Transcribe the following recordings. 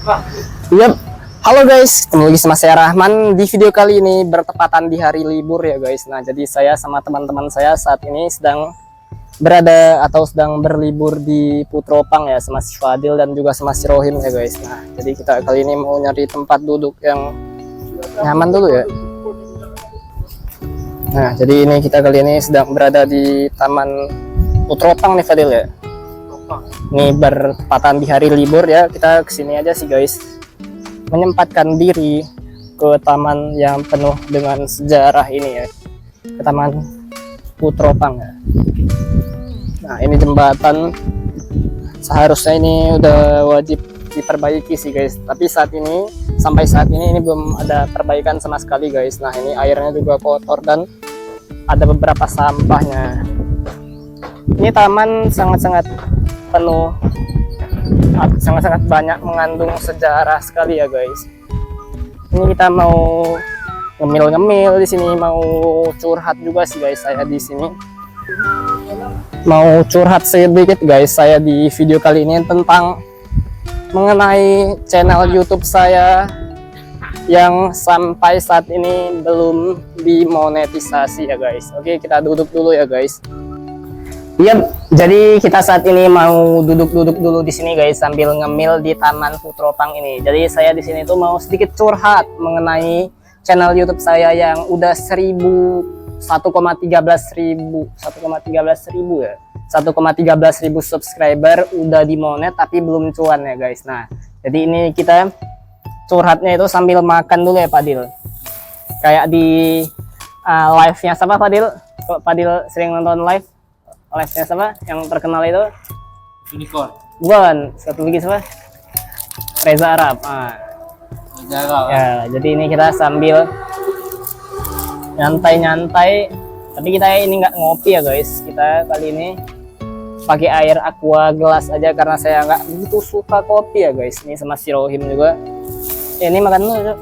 Yap, halo guys, ketemu lagi sama saya Rahman. Di video kali ini bertepatan di hari libur ya guys. Nah, jadi saya sama teman-teman saya saat ini sedang berada atau sedang berlibur di Putropang ya, sama si Fadil dan juga sama si Rohim ya guys. Nah, jadi kita kali ini mau nyari tempat duduk yang nyaman dulu ya. Nah, jadi ini kita kali ini sedang berada di Taman Putropang nih Fadil ya. Ini bertepatan di hari libur ya, kita kesini aja sih guys, menyempatkan diri ke taman yang penuh dengan sejarah ini ya, ke Taman Putropang ya. Nah, ini jembatan seharusnya ini udah wajib diperbaiki sih guys, tapi sampai saat ini belum ada perbaikan sama sekali guys. Nah, ini airnya juga kotor dan ada beberapa sampahnya. Ini taman sangat-sangat penuh, sangat-sangat banyak mengandung sejarah sekali ya guys. Ini kita mau ngemil-ngemil di sini, mau curhat juga sih guys. Saya di sini mau curhat sedikit guys, saya di video kali ini tentang mengenai channel YouTube saya yang sampai saat ini belum dimonetisasi ya guys. Oke, kita duduk dulu ya guys. Iya, jadi kita saat ini mau duduk-duduk dulu di sini guys sambil ngemil di Taman Putropang ini. Jadi saya di sini tuh mau sedikit curhat mengenai channel YouTube saya yang udah 1,13 ribu ya. 1,13 ribu subscriber udah dimonet tapi belum cuan ya guys. Nah, jadi ini kita curhatnya itu sambil makan dulu ya Fadil. Kayak di live-nya siapa Fadil? Kalau Fadil sering nonton live-nya siapa yang terkenal itu? Unicorn. Bukan, satu lagi siapa? Reza Arab. Reza Arab. Ya, jadi ini kita sambil nyantai-nyantai, tapi kita ini nggak ngopi ya guys. Kita kali ini pakai air aqua gelas aja karena saya nggak begitu suka kopi ya guys. Ini sama si Rohim juga. Ya, ini makan dulu.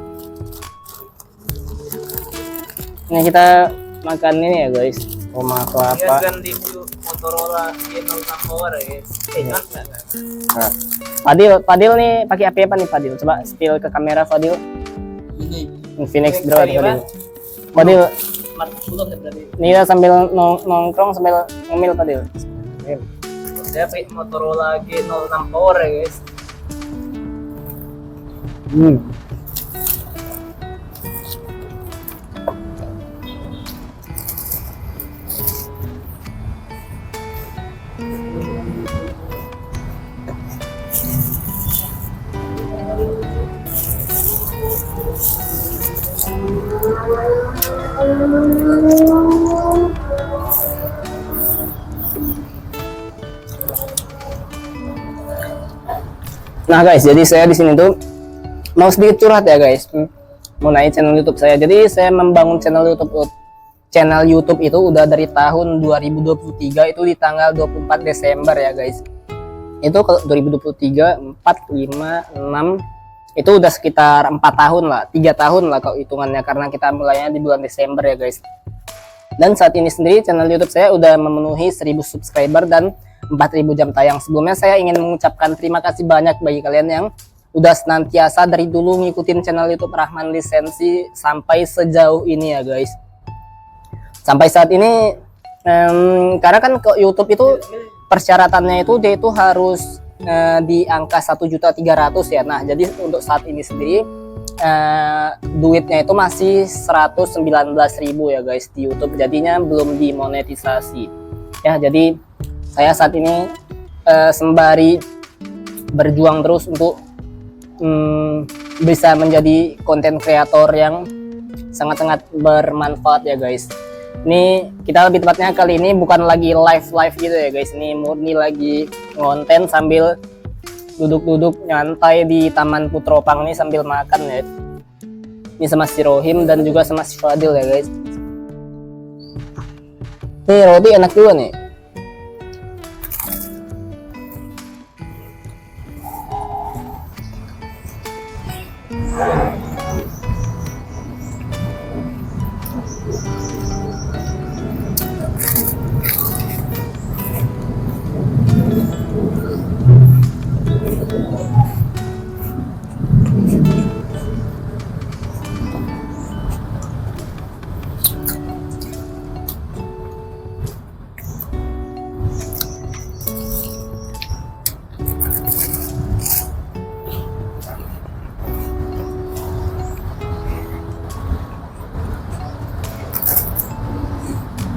Ini kita makan ini ya guys. Rumah atau apa? Motorola G06 Power guys. Ingat nggak? Nah, Fadil nih pakai apa nih Fadil? Coba spill ke kamera Fadil. Ini Infinix berapa Fadil? Fadil, ini kita sambil nongkrong sambil ngemil Fadil. saya pakai Motorola G06 Power ya guys. Nah guys, jadi saya di sini tuh mau sedikit curhat ya guys, mengenai channel YouTube saya. Jadi saya membangun channel YouTube itu udah dari tahun 2023, itu di tanggal 24 Desember ya guys. Itu kalau 2023, 4, 5, 6 itu udah sekitar 4 tahun lah, 3 tahun lah kalau hitungannya, karena kita mulainya di bulan Desember ya guys. Dan saat ini sendiri channel YouTube saya udah memenuhi 1000 subscriber dan 4000 jam tayang. Sebelumnya saya ingin mengucapkan terima kasih banyak bagi kalian yang udah senantiasa dari dulu ngikutin channel YouTube Rahman Lisensi sampai sejauh ini ya guys. Sampai saat ini karena kan ke YouTube itu persyaratannya itu dia itu harus di angka 1.300.000 ya. Nah, jadi untuk saat ini sendiri duitnya itu masih 119.000 ya guys di YouTube. Jadinya belum dimonetisasi. Ya, jadi saya saat ini sembari berjuang terus untuk bisa menjadi konten kreator yang sangat-sangat bermanfaat ya guys. Ini kita lebih tepatnya kali ini bukan lagi live gitu ya guys. Ini murni lagi ngonten sambil duduk-duduk nyantai di Taman Putropang ini sambil makan ya. Ini sama si Rohim dan juga sama si Fadil ya guys. Nih roti enak juga nih.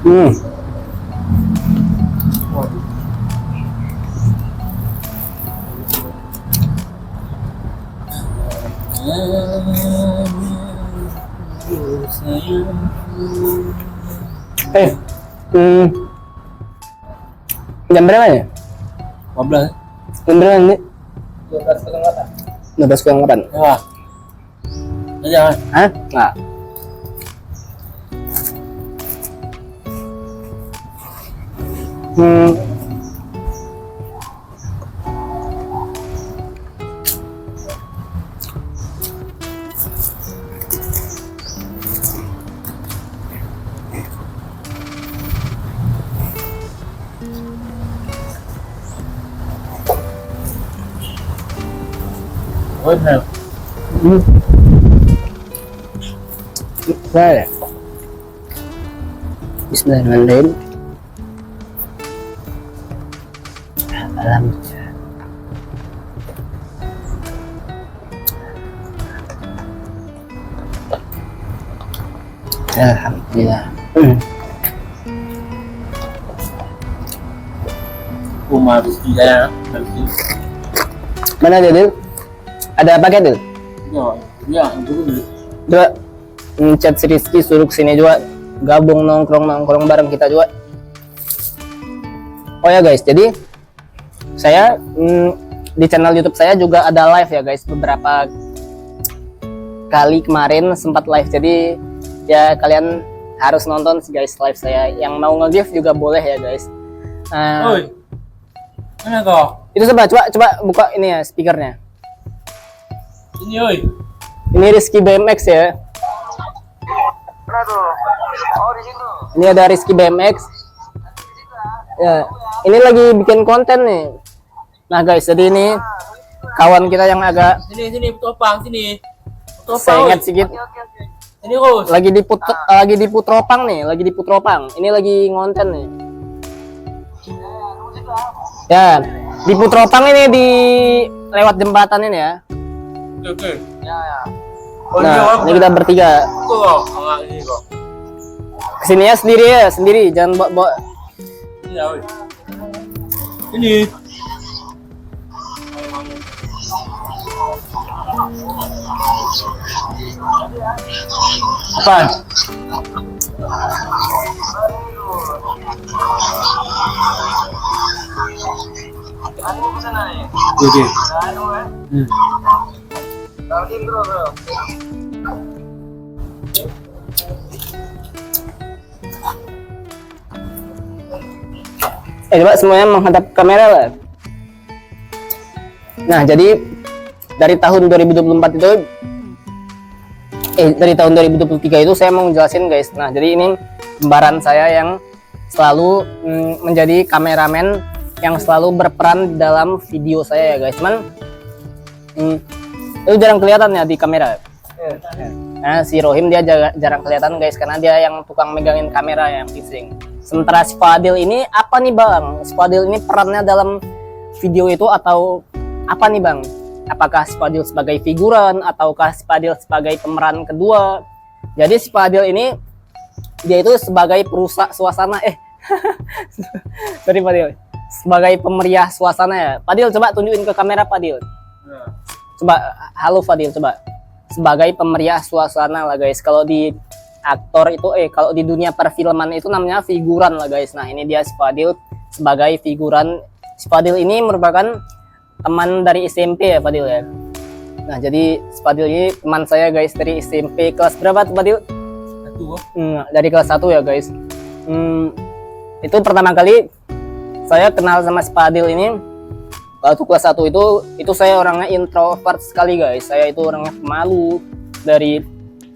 Hmm. Eh, hmm. Jam berapa ya? 15. Jam berapa ini? 12:08. 12:08. Ya. Jangan. Hah? Nggak. Hmm. Oh, benar. Hmm. Boleh. Bismillahirrahmanirrahim. Alhamdulillah. Alhamdulillah. Rumah habis di jalan. Habis di. Mana dia, Dil? Ada paket, Dil? Ya, itu dulu. Coba chat si Rizky suruh kesini juga, gabung nongkrong bareng kita juga. Oh ya guys, jadi saya di channel YouTube saya juga ada live ya guys, beberapa kali kemarin sempat live, jadi ya kalian harus nonton sih guys live saya. Yang mau nge-gift juga boleh ya guys. Oi. Mana kau? Itu coba buka ini ya speakernya. Ini oi. Ini Rizky BMX ya. Oh, di situ. Ini ada Rizky BMX. Ya, ini lagi bikin konten nih. Nah guys, jadi ini kawan kita yang agak Sini Putropang sini. saya ingat sedikit. Ini Rus. Lagi di Putropang nih, lagi di Putropang. Ini lagi ngonten nih. Ya, di Putropang ini di lewat jembatan ini ya. Oke. Ya. Nah, ini kita bertiga. Kok ini kok. Kesini ya sendiri, jangan bawa. Ini oi. Ini. Apaan? Oke. Coba semuanya menghadap kamera lah. Nah, jadi dari tahun 2024 itu dari tahun 2023 itu saya mau jelasin guys. Nah, jadi ini kembaran saya yang selalu menjadi kameramen yang selalu berperan dalam video saya ya guys. Cuman itu jarang kelihatan ya di kamera. Nah, si Rohim dia jarang kelihatan guys karena dia yang tukang megangin kamera yang fixing. Sementara si Fadil ini apa nih bang? Si Fadil ini perannya dalam video itu atau apa nih bang? Apakah si Fadil sebagai figuran ataukah si Fadil sebagai pemeran kedua? Jadi si Fadil ini dia itu sebagai perusak suasana sorry Fadil, sebagai pemeriah suasana ya. Fadil coba tunjukin ke kamera Fadil. Coba halo Fadil coba. Sebagai pemeriah suasana lah guys. Kalau di aktor itu kalau di dunia perfilman itu namanya figuran lah guys. Nah, ini dia si Fadil sebagai figuran. Si Fadil ini merupakan teman dari SMP ya Fadil ya. Nah, jadi si Fadil ini teman saya guys dari SMP. Kelas berapa tuh Fadil? 1. Dari kelas 1 ya guys. Itu pertama kali saya kenal sama si Fadil ini waktu kelas 1 itu saya orangnya introvert sekali guys. Saya itu orangnya pemalu. Dari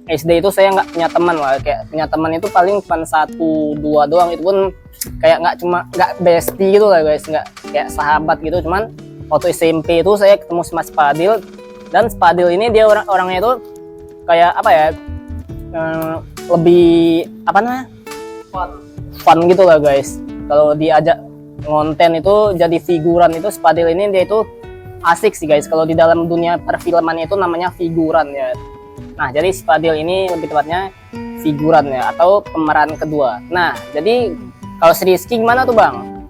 SD itu saya nggak punya teman lah, kayak punya teman itu paling cuma 1-2 doang, itu pun kayak nggak bestie gitu lah guys, nggak kayak sahabat gitu. Cuman waktu SMP itu saya ketemu sama Spadil, dan Spadil ini dia orangnya itu kayak apa ya, lebih apa namanya, fun gitu lah guys. Kalau diajak ngonten itu jadi figuran itu Spadil ini dia itu asik sih guys. Kalau di dalam dunia perfilman itu namanya figuran ya. Nah, jadi si Fadil ini lebih tepatnya figuran ya atau pemeran kedua. Nah, jadi kalau si Rizky gimana tuh Bang?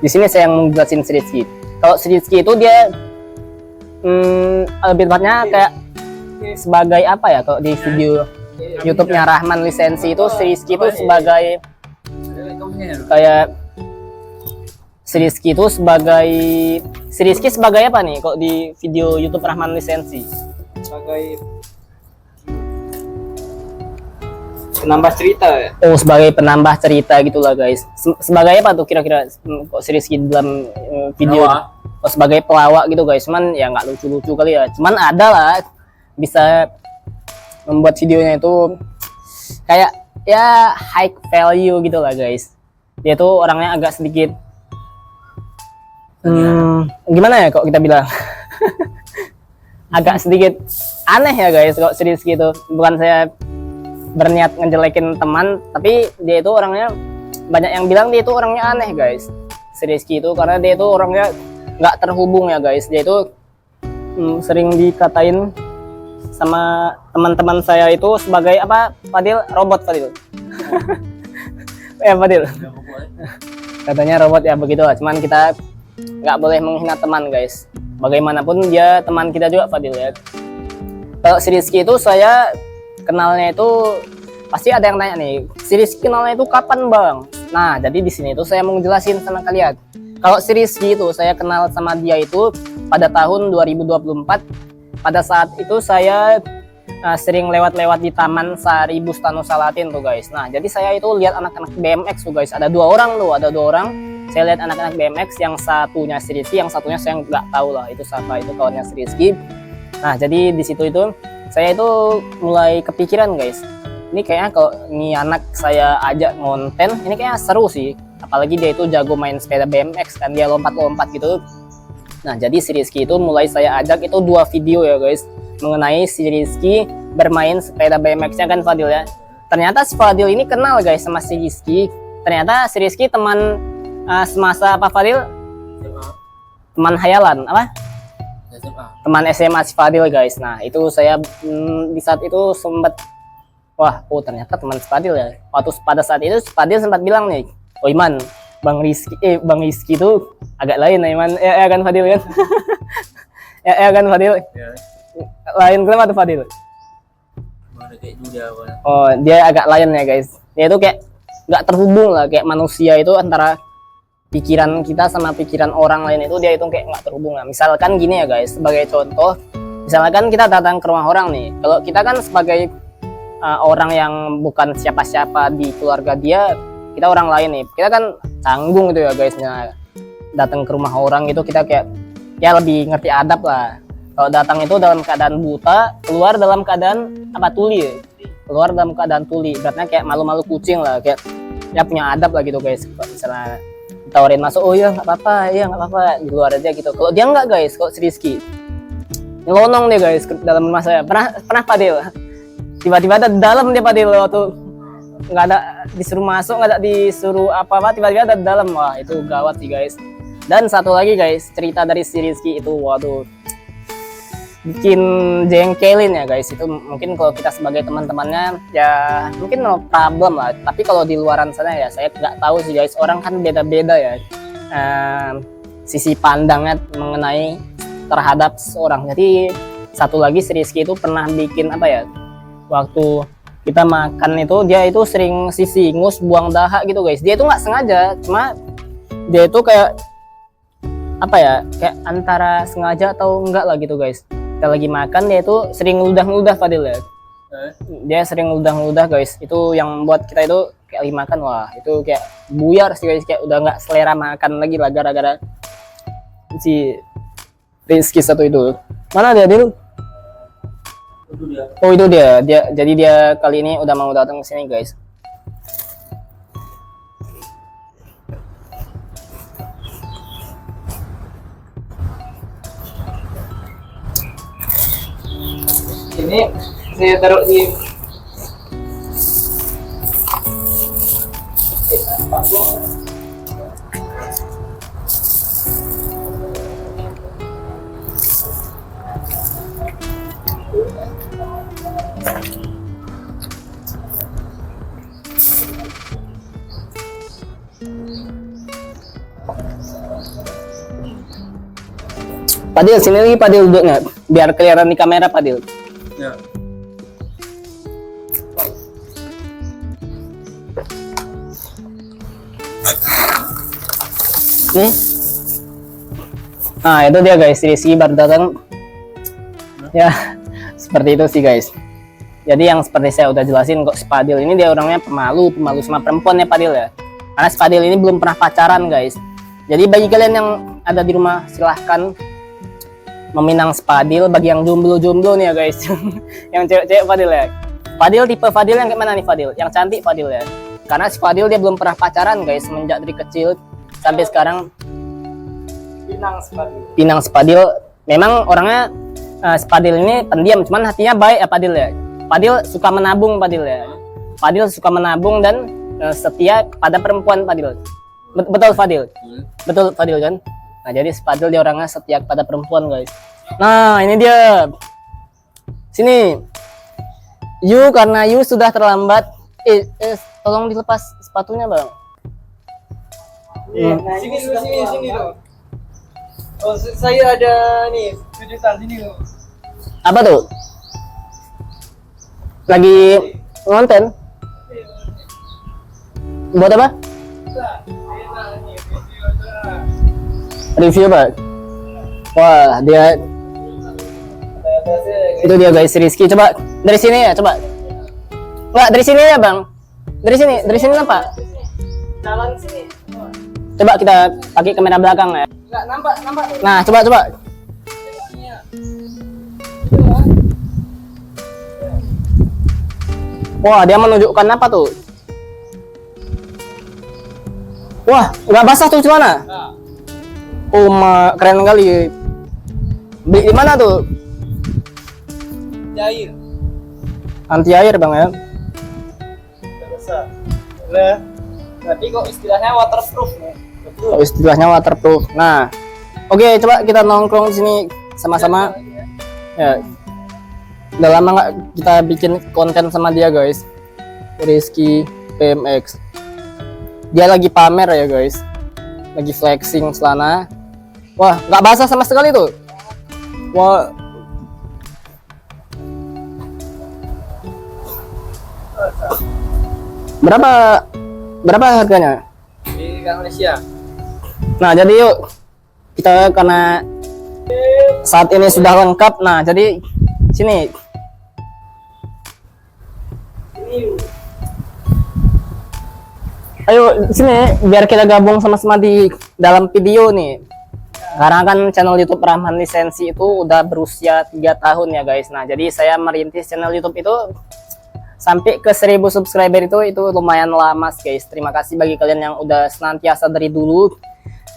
Di sini saya yang menjelasin si Rizky. Kalau si Rizky itu dia lebih tepatnya kayak sebagai apa ya, kalau di video YouTube-nya Rahman Lisensi itu si Rizky itu sebagai kayak si Rizky sebagai apa nih kok di video YouTube Rahman Lisensi? Sebagai penambah cerita ya. Oh, sebagai penambah cerita gitulah guys. Sebagai apa tuh kira-kira kok si Rizky dalam video? Oh, sebagai pelawak gitu guys. Cuman ya nggak lucu-lucu kali ya. Cuman ada lah bisa membuat videonya itu kayak ya high value gitu lah guys. Dia tuh orangnya agak sedikit gimana ya kok kita bilang agak sedikit aneh ya guys kok si Rizky itu. Bukan saya berniat ngejelekin teman, tapi dia itu orangnya banyak yang bilang dia itu orangnya aneh guys, si Rizky itu, karena dia itu orangnya nggak terhubung ya guys. Dia itu sering dikatain sama teman-teman saya itu sebagai apa, Fadil, robot Fadil. Ya Fadil katanya robot ya, begitulah. Cuman kita nggak boleh menghina teman guys, bagaimanapun dia teman kita juga Fadil ya. Kalau si Rizky itu saya kenalnya itu pasti ada yang tanya nih, si Rizky kenalnya itu kapan Bang? Nah, jadi di sini itu saya mau ngejelasin sama kalian. Kalau si Rizky itu saya kenal sama dia itu pada tahun 2024. Pada saat itu saya sering lewat-lewat di Taman Sari Bustanu Salatin tuh guys. Nah, jadi saya itu lihat anak-anak BMX tuh guys. Ada dua orang. Saya lihat anak-anak BMX, yang satunya si Rizky, yang satunya saya nggak tahu lah itu siapa, itu kawannya si Rizky. Nah, jadi di situ itu saya itu mulai kepikiran guys, ini kayaknya kalau ini anak saya ajak ngonten ini kayaknya seru sih, apalagi dia itu jago main sepeda BMX kan, dia lompat-lompat gitu. Nah, jadi si Rizky itu mulai saya ajak itu 2 video ya guys, mengenai si Rizky bermain sepeda BMX-nya kan Fadil ya. Ternyata si Fadil ini kenal guys sama si Rizky. Ternyata si Rizky teman semasa apa Fadil? Teman hayalan apa? Teman SMA si Fadil guys. Nah, itu saya di saat itu sempat ternyata teman si Fadil ya. Waktu pada saat itu Fadil sempat bilang nih, "Oh Iman, Bang Rizky itu agak lain ya Iman." Ya kan Fadil kan? ya kan Fadil? Ya. Lain kenapa tuh Fadil? Oh, dia agak lain ya guys. Dia itu kayak nggak terhubung lah, kayak manusia itu antara pikiran kita sama pikiran orang lain itu dia itu kayak nggak terhubung lah. Misalkan gini ya guys, sebagai contoh, misalkan kita datang ke rumah orang nih, kalau kita kan sebagai orang yang bukan siapa-siapa di keluarga dia, kita orang lain nih, kita kan canggung gitu ya guys. Nah, datang ke rumah orang itu kita kayak ya lebih ngerti adab lah. Kalau datang itu dalam keadaan buta, keluar dalam keadaan apa, tuli ya? Keluar dalam keadaan tuli, berarti kayak malu-malu kucing lah, kayak ya punya adab lah gitu guys. Kalau misalnya tawarin masuk, oh iya nggak apa-apa, di luar aja gitu. Kalau dia nggak guys, kalau si Rizky nyelonong deh guys ke dalam rumah saya. Pernah Fadil, tiba-tiba ada dalam dia Fadil, waktu nggak ada disuruh masuk, nggak ada disuruh apa-apa, tiba-tiba ada dalam. Wah, itu gawat sih guys. Dan satu lagi guys, cerita dari si Rizky itu waduh bikin jengkelin ya guys. Itu mungkin kalau kita sebagai teman-temannya ya mungkin no problem lah, tapi kalau di luaran sana ya saya nggak tahu sih guys, orang kan beda-beda ya sisi pandangnya mengenai terhadap seorang. Jadi satu lagi si Rizky itu pernah bikin apa ya, waktu kita makan itu dia itu sering sisingus, buang dahak gitu guys. Dia itu nggak sengaja, cuma dia itu kayak apa ya, kayak antara sengaja atau enggak lah gitu guys. Kita lagi makan, dia itu sering ludah-ludah Fadil ya. Dia sering ludah-ludah guys. Itu yang buat kita itu kayak lagi makan, wah itu kayak buyar sih guys, kayak udah nggak selera makan lagi lah gara-gara si Rizky satu itu. Mana dia dulu? Oh itu dia. Jadi dia kali ini udah mau datang ke sini guys. Ini saya taruh di Padil, sini lagi Padil duduknya. Biar kelihatan di kamera Padil. Ya. Nih. Nah, itu dia guys, Rizky baru datang. Ya, seperti itu sih guys. Jadi yang seperti saya udah jelasin kok, si Padil ini dia orangnya pemalu sama perempuan ya Padil ya. Karena si Padil ini belum pernah pacaran guys. Jadi bagi kalian yang ada di rumah silahkan meminang si Padil. Bagi yang jomblo-jomblo nih ya guys, yang cewek-cewek Padil ya. Padil tipe Padil yang kayak mana nih Padil? Yang cantik Padil ya. Karena si Padil dia belum pernah pacaran guys, semenjak dari kecil sampai sekarang. Pinang Spadil memang orangnya Spadil ini pendiam, cuman hatinya baik ya Padil ya. Padil suka menabung Padil ya. Padil suka menabung dan setia pada perempuan Padil. Betul Fadil? Betul Fadil kan? Nah jadi Spadil dia orangnya setia pada perempuan guys. Nah ini dia. Sini. Yu, karena Yu sudah terlambat. Tolong dilepas sepatunya bang. Nah, sini loh. Oh, saya ada nih kejutan sini loh. Apa tuh? Lagi ngonten? Buat apa? Review apa? Wah, dia itu dia guys, Rizky. Coba dari sini ya, coba. Enggak, dari sini ya, Bang. Dari sini apa? Jalan sini. Coba kita pakai kamera belakang ya. Enggak nampak. Nah, coba. Wah, dia menunjukkan apa tuh? Wah, nggak basah tuh celana. Oh, keren kali. Beli di mana tuh? Air. Anti air bang ya. Besar. Nah, tapi kok istilahnya waterproof ya? Betul. Oh, istilahnya waterproof. Nah, oke, coba kita nongkrong di sini sama-sama. Ya. Udah lama nggak kita bikin konten sama dia guys. Rizky PMX. Dia lagi pamer ya guys. Lagi flexing celana. Wah, nggak basah sama sekali tuh. Wah. Berapa harganya? Di Malaysia. Nah, jadi yuk kita karena saat ini sudah lengkap. Nah, jadi sini. Ayo sini biar kita gabung sama-sama di dalam video nih. Karena kan channel YouTube Rahman Lisensi itu udah berusia 3 tahun ya guys. Nah, jadi saya merintis channel YouTube itu sampai ke 1000 subscriber itu lumayan lama guys. Terima kasih bagi kalian yang udah senantiasa dari dulu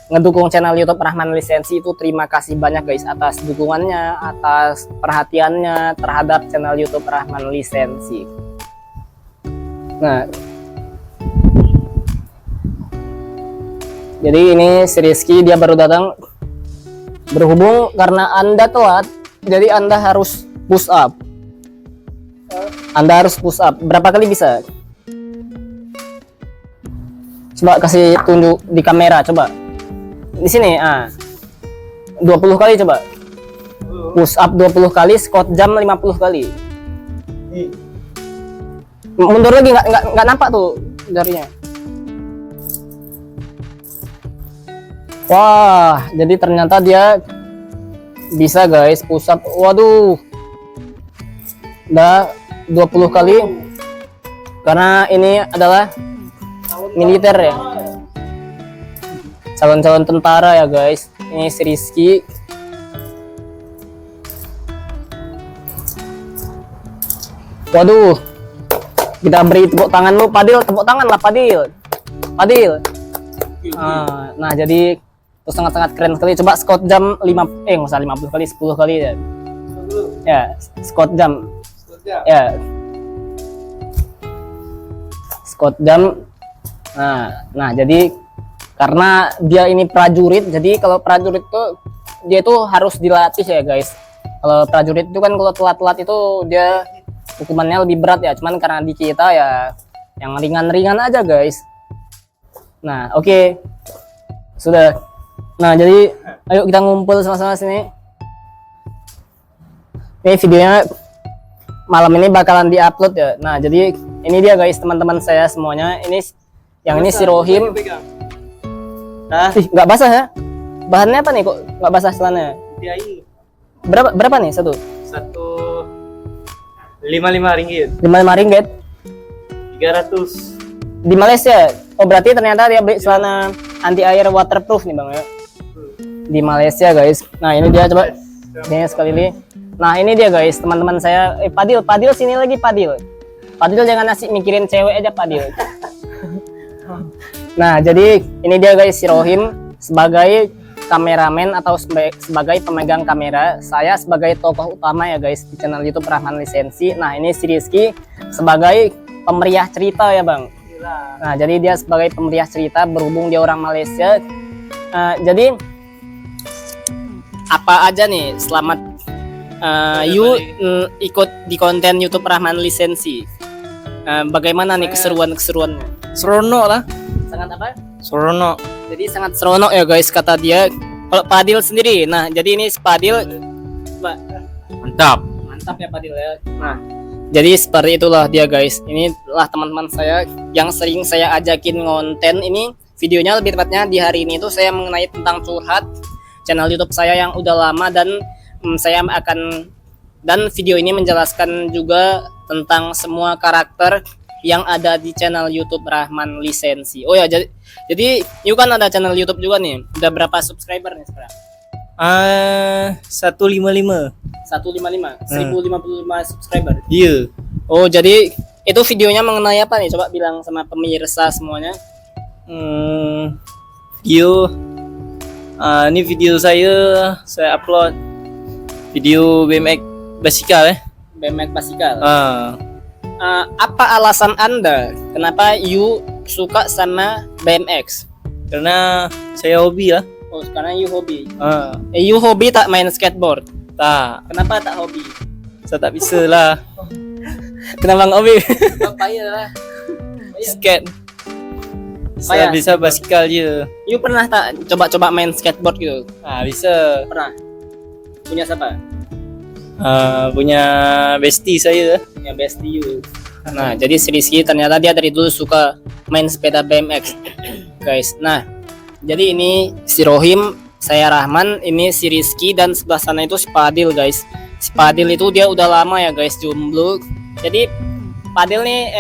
ngedukung channel YouTube Rahman Lisensi itu. Terima kasih banyak guys atas dukungannya, atas perhatiannya terhadap channel YouTube Rahman Lisensi. Nah, jadi ini si Rizky dia baru datang. Berhubung karena Anda telat, jadi Anda harus push up. Anda harus push up. Berapa kali bisa? Coba kasih tunjuk di kamera, coba. Di sini, 20 kali coba. Push up 20 kali, squat jam 50 kali. Mundur lagi, nggak nampak tuh jarinya. Wah, jadi ternyata dia bisa guys push up. Waduh. Udah 20 kali. Karena ini adalah militer ya. Calon-calon tentara ya guys. Ini si Rizky. Waduh. Kita beri tepuk tangan lu, Padil. Tepuk tangan lah, Padil. Padil. Nah, jadi itu sangat-sangat keren sekali. Coba squat jam 5 nggak usah 50 kali, 10 kali ya. Ya, squat jam. Ya. Squat jam. Nah, jadi karena dia ini prajurit, jadi kalau prajurit tuh dia itu harus dilatih ya, guys. Kalau prajurit itu kan kalau telat-telat itu dia hukumannya lebih berat ya. Cuman karena di kita ya yang ringan-ringan aja, guys. Nah, oke. Sudah. Nah, jadi ayo kita ngumpul sama-sama sini. Ini videonya malam ini bakalan diupload ya. Nah, jadi ini dia guys teman-teman saya semuanya. Ini yang ini si Rohim. Nah, Nggak basah ya? Bahannya apa nih kok nggak basah celananya? DIY Berapa nih satu? 155 ringgit. 55 ringgit 300. di Malaysia. Oh berarti ternyata dia beli celana anti air waterproof nih bang ya. Di Malaysia guys. Nah ini dia coba. Ini sekali ini. Nah ini dia guys teman-teman saya. Padil sini lagi Padil. Padil jangan asik mikirin cewek aja Padil. Nah jadi ini dia guys si Rohim sebagai kameramen atau sebagai pemegang kamera. Saya sebagai tokoh utama ya guys di channel YouTube Rahman Lisensi. Nah ini si Rizky sebagai pemeriah cerita ya bang. Nah jadi dia sebagai pemeriah cerita berhubung dia orang Malaysia. Jadi apa aja nih selamat ikut di konten YouTube Rahman Lisensi. Bagaimana nih keseruannya? Seronok lah. Sangat apa? Seronok. Jadi sangat seronok ya guys kata dia. Kalau Padil sendiri, nah jadi ini Padil, Mantap. mantap ya Padil ya. Nah jadi seperti itulah dia guys. Inilah teman-teman saya yang sering saya ajakin ngonten ini. Videonya lebih tepatnya di hari ini tuh saya mengenai tentang curhat channel YouTube saya yang udah lama dan saya akan dan video ini menjelaskan juga tentang semua karakter yang ada di channel YouTube Rahman Lisensi. Oh ya, jadi you kan ada channel YouTube juga nih. Udah berapa subscriber nih sekarang? 155. 155 subscriber. Iya. Oh, jadi itu videonya mengenai apa nih? Coba bilang sama pemirsa semuanya. Video. Ini video saya upload video BMX basikal BMX Basikal. Ah. Apa alasan Anda kenapa you suka sama BMX? Karena saya hobi lah. Oh, karena you hobi. Ah. You hobi tak main skateboard? Tak. Kenapa tak hobi? Saya tak bisa lah. Kenapa nggak hobi? Payah lah. Skate. Payah. Saya bisa basikal je. You pernah tak coba-coba main skateboard gitu? Bisa. Pernah. Punya siapa? Punya bestie saya. Ya bestie you. Nah, jadi si Rizky ternyata dia dari dulu suka main sepeda BMX, guys. Nah, jadi ini si Rohim, saya Rahman, ini si Rizky dan sebelah sana itu si Padil, guys. Si Padil itu dia udah lama ya, guys, jomblo. Jadi Padil nih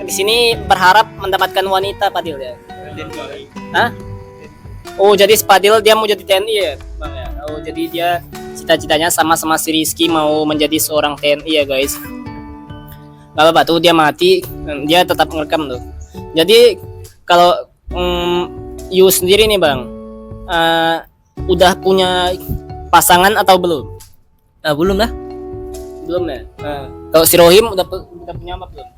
di sini berharap mendapatkan wanita Padil ya. Hah? Oh, jadi si Padil dia mau jadi TNI ya, Bang ya. Oh, jadi dia cita-citanya sama-sama si Rizky mau menjadi seorang TNI ya, guys. Gak apa-apa tuh dia mati, dia tetap ngerekam tuh. Jadi kalau you sendiri nih bang, udah punya pasangan atau belum? Belum lah. Belum ya. Kalau si Rohim udah punya apa belum?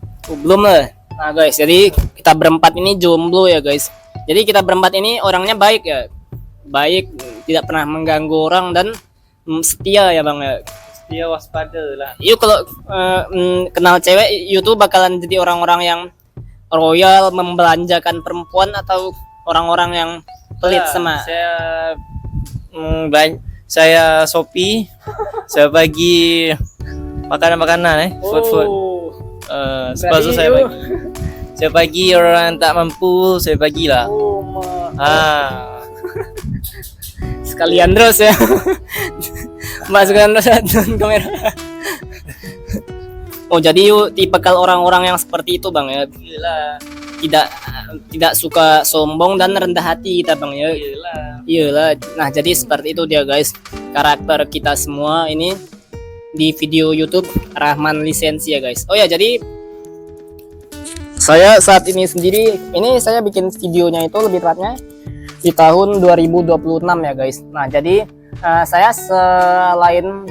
Belum lah. Nah guys, jadi kita berempat ini jomblo ya guys. Jadi kita berempat ini orangnya baik ya, baik, tidak pernah mengganggu orang dan setia ya bang ya. Dia waspada lah. Yuk kalau kenal cewek, you tuh bakalan jadi orang-orang yang royal, membelanjakan perempuan atau orang-orang yang pelit sama. Saya Shopee, saya bagi makanan-makanan food. Sepatu saya bagi. Saya bagi orang tak mampu, saya bagilah. Sekalian terus ya. Masukkan terus kamera. Oh jadi yuk tipikal orang-orang yang seperti itu bang ya. Tidak suka sombong dan rendah hati kita bang ya. Iyalah. Nah jadi seperti itu dia guys karakter kita semua ini di video YouTube Rahman Lisensi ya guys. Oh ya jadi saya saat ini sendiri ini saya bikin videonya itu lebih tepatnya di tahun 2026 ya guys. Nah jadi saya selain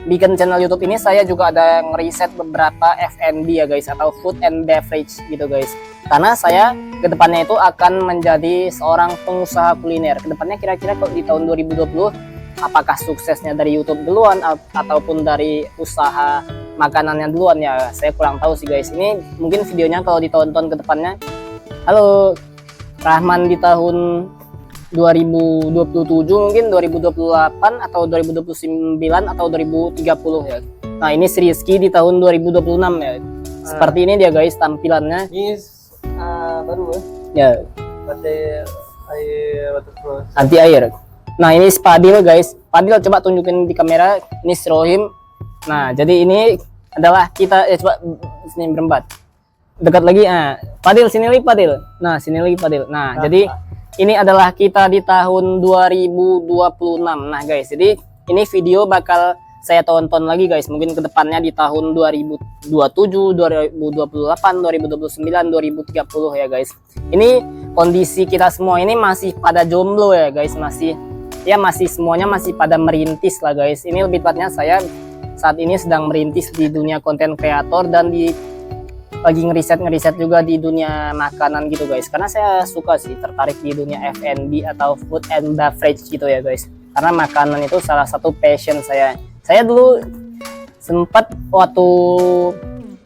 bikin channel YouTube ini saya juga ada ngeriset beberapa F&B ya guys atau food and beverage gitu guys. Karena saya kedepannya itu akan menjadi seorang pengusaha kuliner. Kedepannya kira-kira kalau di tahun 2020 apakah suksesnya dari YouTube duluan ataupun dari usaha makanannya duluan ya saya kurang tahu sih guys. Ini mungkin videonya kalau ditonton kedepannya. Halo Rahman di tahun 2027 mungkin 2028 atau 2029 atau 2030 ya. Nah ini si Rizky di tahun 2026 ya. Seperti ini dia guys tampilannya. Ini baru Ya, pakai air waterproof. anti air. Nah ini si Fadil guys. Fadil coba tunjukin di kamera. Ini si Rohim. Nah jadi ini adalah kita coba sini berempat. Dekat lagi. Fadil sini lagi Fadil. Nah sini lagi Fadil. Nah jadi ini adalah kita di tahun 2026. Nah guys, jadi ini video bakal saya tonton lagi guys. Mungkin kedepannya di tahun 2027, 2028, 2029, 2030 ya guys. Ini kondisi kita semua ini masih pada jomblo ya guys. Masih semuanya masih pada merintis lah guys. Ini lebih tepatnya saya saat ini sedang merintis di dunia konten kreator dan lagi ngeriset juga di dunia makanan gitu guys, karena saya suka sih tertarik di dunia F&B atau food and beverage gitu ya guys, karena makanan itu salah satu passion saya dulu sempat waktu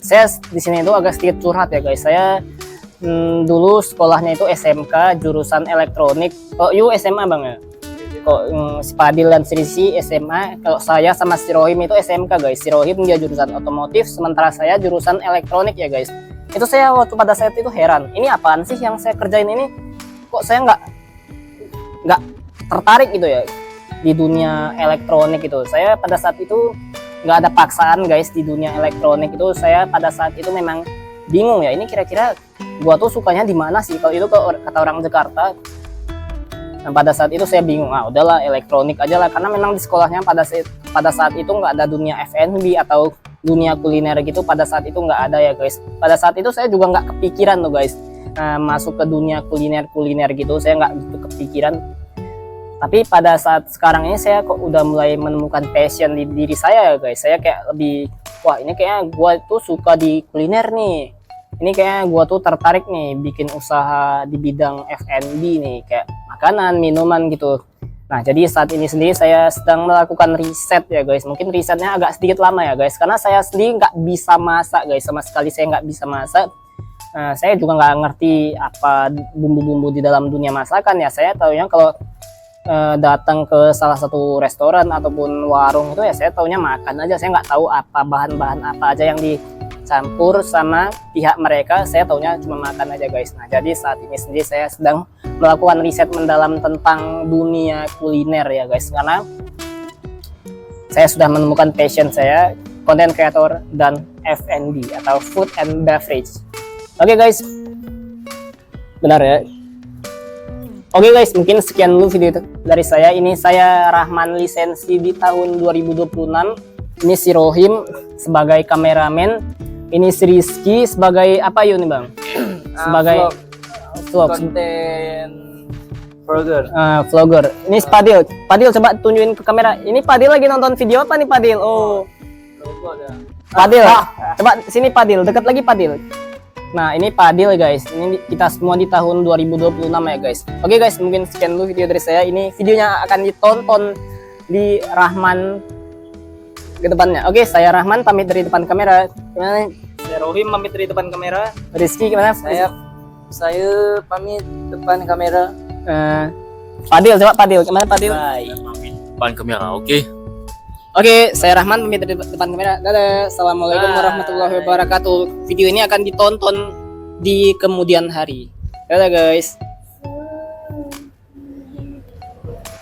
saya di sini itu agak sedikit curhat ya guys. Saya dulu sekolahnya itu SMK jurusan elektronik. Oh you SMA bang ya? Kok si Fadil dan si Rizky SMA, kalau saya sama si Rohim itu SMK guys. Si Rohim dia jurusan otomotif, sementara saya jurusan elektronik ya guys. Itu saya waktu pada saat itu heran, ini apaan sih yang saya kerjain ini? Kok saya nggak tertarik gitu ya di dunia elektronik itu. Saya pada saat itu nggak ada paksaan guys di dunia elektronik itu. Saya pada saat itu memang bingung ya, ini kira-kira gua tuh sukanya di mana sih? Kalau itu kata orang Jakarta. Nah, pada saat itu saya bingung, udahlah elektronik aja lah, karena memang di sekolahnya pada saat itu nggak ada dunia F&B atau dunia kuliner gitu. Pada saat itu nggak ada ya guys. Pada saat itu saya juga nggak kepikiran tuh guys, masuk ke dunia kuliner gitu. Saya nggak gitu kepikiran. Tapi pada saat sekarang ini saya kok udah mulai menemukan passion di diri saya ya guys. Saya kayak lebih, wah ini kayaknya gua tuh suka di kuliner nih. Ini kayaknya gua tuh tertarik nih bikin usaha di bidang F&B nih, kayak makanan, minuman gitu. Nah jadi saat ini sendiri saya sedang melakukan riset ya guys. Mungkin risetnya agak sedikit lama ya guys, karena saya sendiri nggak bisa masak guys, sama sekali saya nggak bisa masak. Saya juga nggak ngerti apa bumbu-bumbu di dalam dunia masakan ya. Saya taunya kalau datang ke salah satu restoran ataupun warung itu ya saya taunya makan aja. Saya nggak tahu apa bahan-bahan apa aja yang dicampur sama pihak mereka. Saya taunya cuma makan aja guys. Nah jadi saat ini sendiri saya sedang melakukan riset mendalam tentang dunia kuliner ya guys, karena saya sudah menemukan passion saya, content creator dan F&B atau food and beverage. Oke guys, benar ya. Oke guys, mungkin sekian dulu video dari saya. Ini saya Rahman lisensi di tahun 2026. Ini si Rohim sebagai kameramen. Ini si Rizky sebagai apa yuk nih bang? Sebagai vlog. Konten vlogger. Vlogger. Ini si Fadil. Fadil coba tunjukin ke kamera. Ini Fadil lagi nonton video apa nih Fadil? Oh. Fadil. Coba sini Fadil, dekat lagi Fadil. Nah ini Fadil guys, ini kita semua di tahun 2026 ya guys. Oke guys, mungkin sekian dulu video dari saya. Ini videonya akan ditonton di Rahman ke depannya. Oke, saya Rahman pamit dari depan kamera. Gimana? Saya Rohim pamit dari depan kamera. Rizky gimana? Saya pamit depan kamera. Fadil coba Fadil gimana Fadil? Pamit depan kamera, oke. Oke, saya Rahman pamit dari depan kamera. Dadah. Assalamualaikum warahmatullahi wabarakatuh. Video ini akan ditonton di kemudian hari. Dadah guys.